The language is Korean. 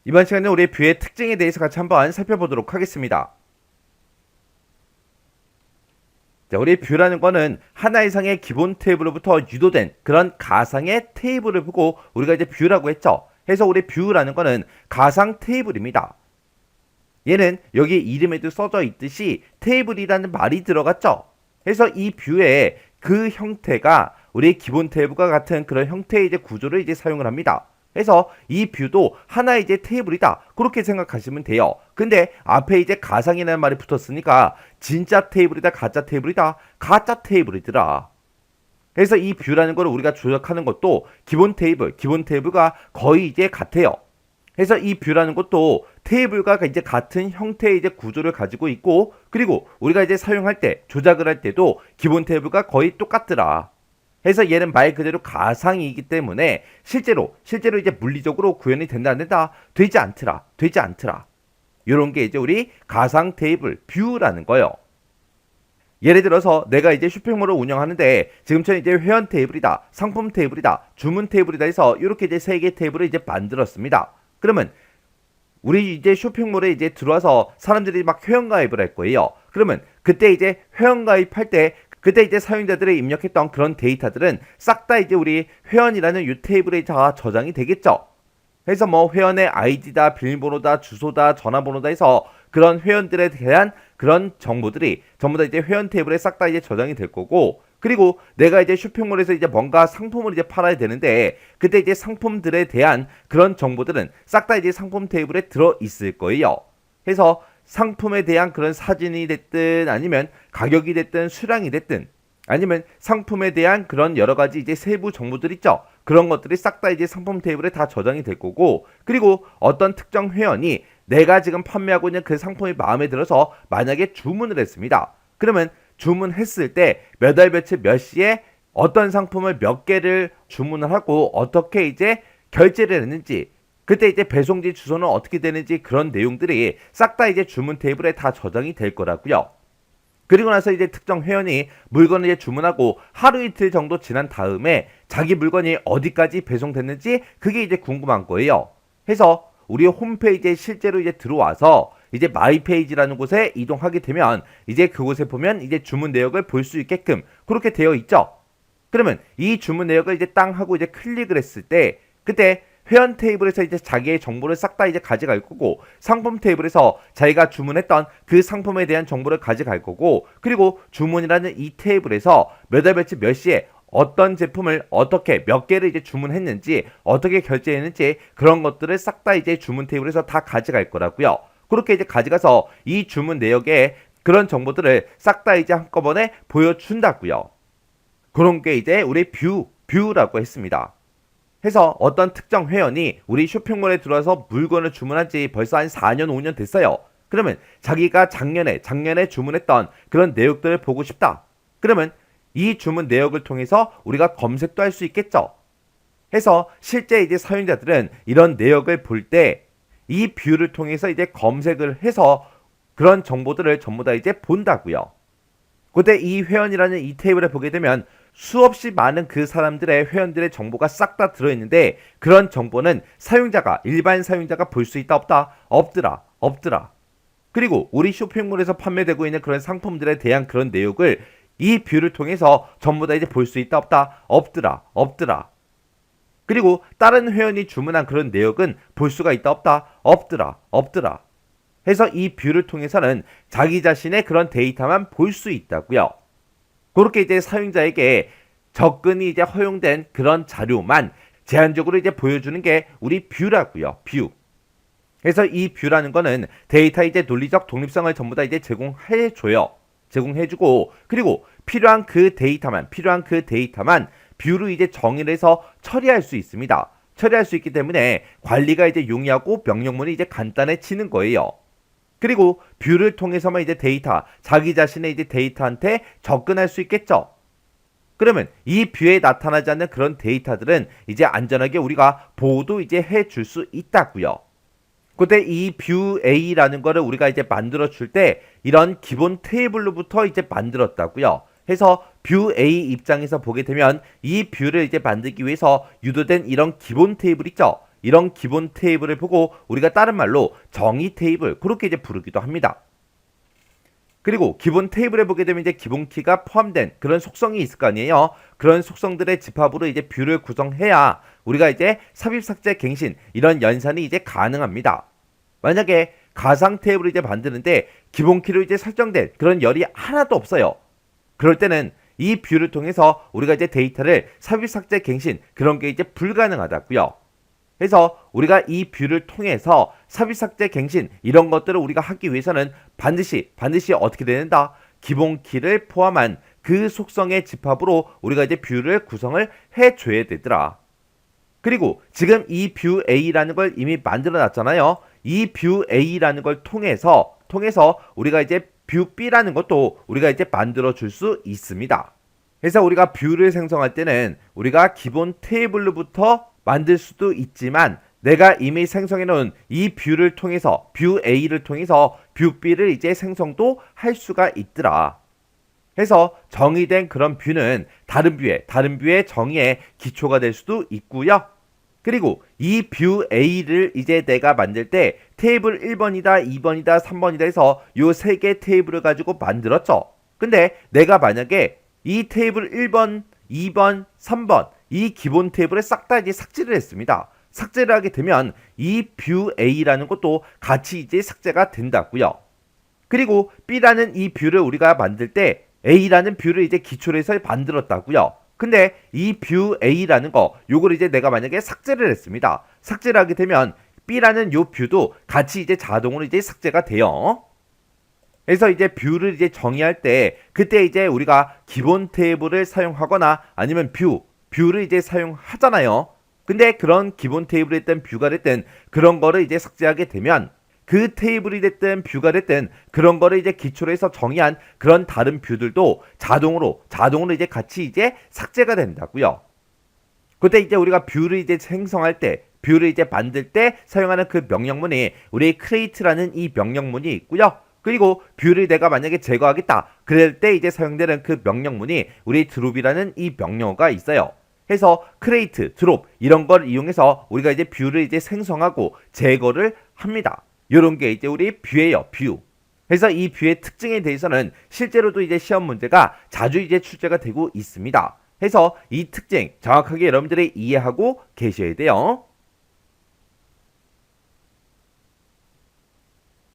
이번 시간에 우리 뷰의 특징에 대해서 같이 한번 살펴보도록 하겠습니다. 자, 우리 뷰라는 거는 하나 이상의 기본 테이블로부터 유도된 그런 가상의 테이블을 보고 우리가 이제 뷰라고 했죠. 해서 우리 뷰라는 거는 가상 테이블입니다. 얘는 여기 이름에도 써져 있듯이 테이블이라는 말이 들어갔죠. 해서 이 뷰의 그 형태가 우리 기본 테이블과 같은 그런 형태의 이제 구조를 이제 사용을 합니다. 그래서 이 뷰도 하나의 이제 테이블이다. 그렇게 생각하시면 돼요. 근데 앞에 이제 가상이라는 말이 붙었으니까 진짜 테이블이다, 가짜 테이블이다, 가짜 테이블이더라. 그래서 이 뷰라는 걸 우리가 조작하는 것도 기본 테이블과 거의 이제 같아요. 그래서 이 뷰라는 것도 테이블과 이제 같은 형태의 이제 구조를 가지고 있고, 그리고 우리가 이제 사용할 때, 조작을 할 때도 기본 테이블과 거의 똑같더라. 해서 얘는 말 그대로 가상이기 때문에 실제로 이제 물리적으로 구현이 된다 안 된다 되지 않더라. 요런 게 이제 우리 가상 테이블 뷰라는 거예요. 예를 들어서 내가 이제 쇼핑몰을 운영하는데 지금처럼 이제 회원 테이블이다, 상품 테이블이다, 주문 테이블이다 해서 이렇게 이제 세 개 테이블을 이제 만들었습니다. 그러면 우리 이제 쇼핑몰에 이제 들어와서 사람들이 막 회원가입을 할 거예요. 그러면 그때 이제 회원가입할 때 그때 이제 사용자들이 입력했던 그런 데이터들은 싹 다 이제 우리 회원이라는 이 테이블에 다 저장이 되겠죠. 그래서 뭐 회원의 아이디다, 비밀번호다, 주소다, 전화번호다 해서 그런 회원들에 대한 그런 정보들이 전부 다 이제 회원 테이블에 싹 다 이제 저장이 될 거고, 그리고 내가 이제 쇼핑몰에서 이제 뭔가 상품을 이제 팔아야 되는데 그때 이제 상품들에 대한 그런 정보들은 싹 다 이제 상품 테이블에 들어 있을 거예요. 그래서 상품에 대한 그런 사진이 됐든 아니면 가격이 됐든 수량이 됐든 아니면 상품에 대한 그런 여러 가지 이제 세부 정보들 있죠. 그런 것들이 싹 다 이제 상품 테이블에 다 저장이 될 거고, 그리고 어떤 특정 회원이 내가 지금 판매하고 있는 그 상품이 마음에 들어서 만약에 주문을 했습니다. 그러면 주문했을 때 몇 월 며칠 몇 시에 어떤 상품을 몇 개를 주문을 하고 어떻게 이제 결제를 했는지, 그때 이제 배송지 주소는 어떻게 되는지 그런 내용들이 싹 다 이제 주문 테이블에 다 저장이 될 거라고요. 그리고 나서 이제 특정 회원이 물건을 이제 주문하고 하루 이틀 정도 지난 다음에 자기 물건이 어디까지 배송됐는지 그게 이제 궁금한 거예요. 해서 우리 홈페이지에 실제로 이제 들어와서 이제 마이 페이지라는 곳에 이동하게 되면 이제 그곳에 보면 이제 주문 내역을 볼 수 있게끔 그렇게 되어 있죠. 그러면 이 주문 내역을 이제 땅 하고 이제 클릭을 했을 때 그때 회원 테이블에서 이제 자기의 정보를 싹 다 이제 가져갈 거고, 상품 테이블에서 자기가 주문했던 그 상품에 대한 정보를 가져갈 거고, 그리고 주문이라는 이 테이블에서 몇 월 며칠 몇 시에 어떤 제품을 어떻게 몇 개를 이제 주문했는지 어떻게 결제했는지 그런 것들을 싹 다 이제 주문 테이블에서 다 가져갈 거라고요. 그렇게 이제 가져가서 이 주문 내역에 그런 정보들을 싹 다 이제 한꺼번에 보여준다고요. 그런 게 이제 우리 뷰라고 했습니다. 해서 어떤 특정 회원이 우리 쇼핑몰에 들어와서 물건을 주문한 지 벌써 한 4년, 5년 됐어요. 그러면 자기가 작년에 주문했던 그런 내역들을 보고 싶다. 그러면 이 주문 내역을 통해서 우리가 검색도 할 수 있겠죠. 해서 실제 이제 사용자들은 이런 내역을 볼 때 이 뷰를 통해서 이제 검색을 해서 그런 정보들을 전부 다 이제 본다고요. 그때 이 회원이라는 이 테이블에 보게 되면 수없이 많은 그 사람들의 회원들의 정보가 싹 다 들어있는데 그런 정보는 일반 사용자가 볼 수 있다 없다? 없더라. 그리고 우리 쇼핑몰에서 판매되고 있는 그런 상품들에 대한 그런 내용을 이 뷰를 통해서 전부 다 이제 볼 수 있다 없다? 없더라. 그리고 다른 회원이 주문한 그런 내역은 볼 수가 있다 없다? 없더라. 해서 이 뷰를 통해서는 자기 자신의 그런 데이터만 볼 수 있다고요. 그렇게 이제 사용자에게 접근이 이제 허용된 그런 자료만 제한적으로 이제 보여주는 게 우리 뷰라고요. 뷰. 그래서 이 뷰라는 거는 데이터 이제 논리적 독립성을 전부 다 이제 제공해주고, 그리고 필요한 그 데이터만 뷰로 이제 정의를 해서 처리할 수 있습니다. 처리할 수 있기 때문에 관리가 이제 용이하고 명령문이 이제 간단해지는 거예요. 그리고 뷰를 통해서만 이제 자기 자신의 이제 데이터한테 접근할 수 있겠죠. 그러면 이 뷰에 나타나지 않는 그런 데이터들은 이제 안전하게 우리가 보호도 이제 해줄 수 있다고요. 그때 이 뷰 A라는 거를 우리가 이제 만들어 줄 때 이런 기본 테이블로부터 이제 만들었다고요. 해서 뷰 A 입장에서 보게 되면 이 뷰를 이제 만들기 위해서 유도된 이런 기본 테이블 있죠. 이런 기본 테이블을 보고 우리가 다른 말로 정의 테이블 그렇게 이제 부르기도 합니다. 그리고 기본 테이블에 보게 되면 이제 기본 키가 포함된 그런 속성이 있을 거 아니에요. 그런 속성들의 집합으로 이제 뷰를 구성해야 우리가 이제 삽입 삭제 갱신 이런 연산이 이제 가능합니다. 만약에 가상 테이블을 이제 만드는데 기본 키로 이제 설정된 그런 열이 하나도 없어요. 그럴 때는 이 뷰를 통해서 우리가 이제 데이터를 삽입 삭제 갱신 그런 게 이제 불가능하다고요. 그래서 우리가 이 뷰를 통해서 삽입 삭제 갱신 이런 것들을 우리가 하기 위해서는 반드시 어떻게 되는다? 기본 키를 포함한 그 속성의 집합으로 우리가 이제 뷰를 구성을 해줘야 되더라. 그리고 지금 이 뷰 A라는 걸 이미 만들어 놨잖아요. 이 뷰 A라는 걸 통해서 우리가 이제 뷰 B라는 것도 우리가 이제 만들어 줄 수 있습니다. 그래서 우리가 뷰를 생성할 때는 우리가 기본 테이블로부터 만들 수도 있지만 내가 이미 생성해 놓은 이 뷰를 통해서 뷰 A를 통해서 뷰 B를 이제 생성도 할 수가 있더라. 그래서 정의된 그런 뷰는 다른 뷰의 정의의 기초가 될 수도 있고요. 그리고 이 뷰 A를 이제 내가 만들 때 테이블 1번이다, 2번이다, 3번이다 해서 요 세 개 테이블을 가지고 만들었죠. 근데 내가 만약에 이 테이블 1번, 2번, 3번 이 기본 테이블에 싹 다 이제 삭제를 했습니다. 삭제를 하게 되면 이 뷰 A라는 것도 같이 이제 삭제가 된다고요. 그리고 B라는 이 뷰를 우리가 만들 때 A라는 뷰를 이제 기초로 해서 만들었다고요. 근데 이 뷰 A라는 거 요걸 이제 내가 만약에 삭제를 했습니다. 삭제를 하게 되면 B라는 요 뷰도 같이 이제 자동으로 이제 삭제가 돼요. 그래서 이제 뷰를 이제 정의할 때 그때 이제 우리가 기본 테이블을 사용하거나 아니면 뷰를 이제 사용하잖아요. 근데 그런 기본 테이블이 됐든 뷰가 됐든 그런 거를 이제 삭제하게 되면 그 테이블이 됐든 뷰가 됐든 그런 거를 이제 기초로 해서 정의한 그런 다른 뷰들도 자동으로 이제 같이 이제 삭제가 된다고요. 그때 이제 우리가 뷰를 이제 생성할 때 뷰를 이제 만들 때 사용하는 그 명령문이 우리 create라는 이 명령문이 있고요. 그리고 뷰를 내가 만약에 제거하겠다 그럴 때 이제 사용되는 그 명령문이 우리 drop이라는 이 명령어가 있어요. 해서 create, drop 이런 걸 이용해서 우리가 이제 뷰를 이제 생성하고 제거를 합니다. 이런 게 이제 우리 뷰예요, 뷰. 그래서 이 뷰의 특징에 대해서는 실제로도 이제 시험 문제가 자주 이제 출제가 되고 있습니다. 해서 이 특징 정확하게 여러분들이 이해하고 계셔야 돼요.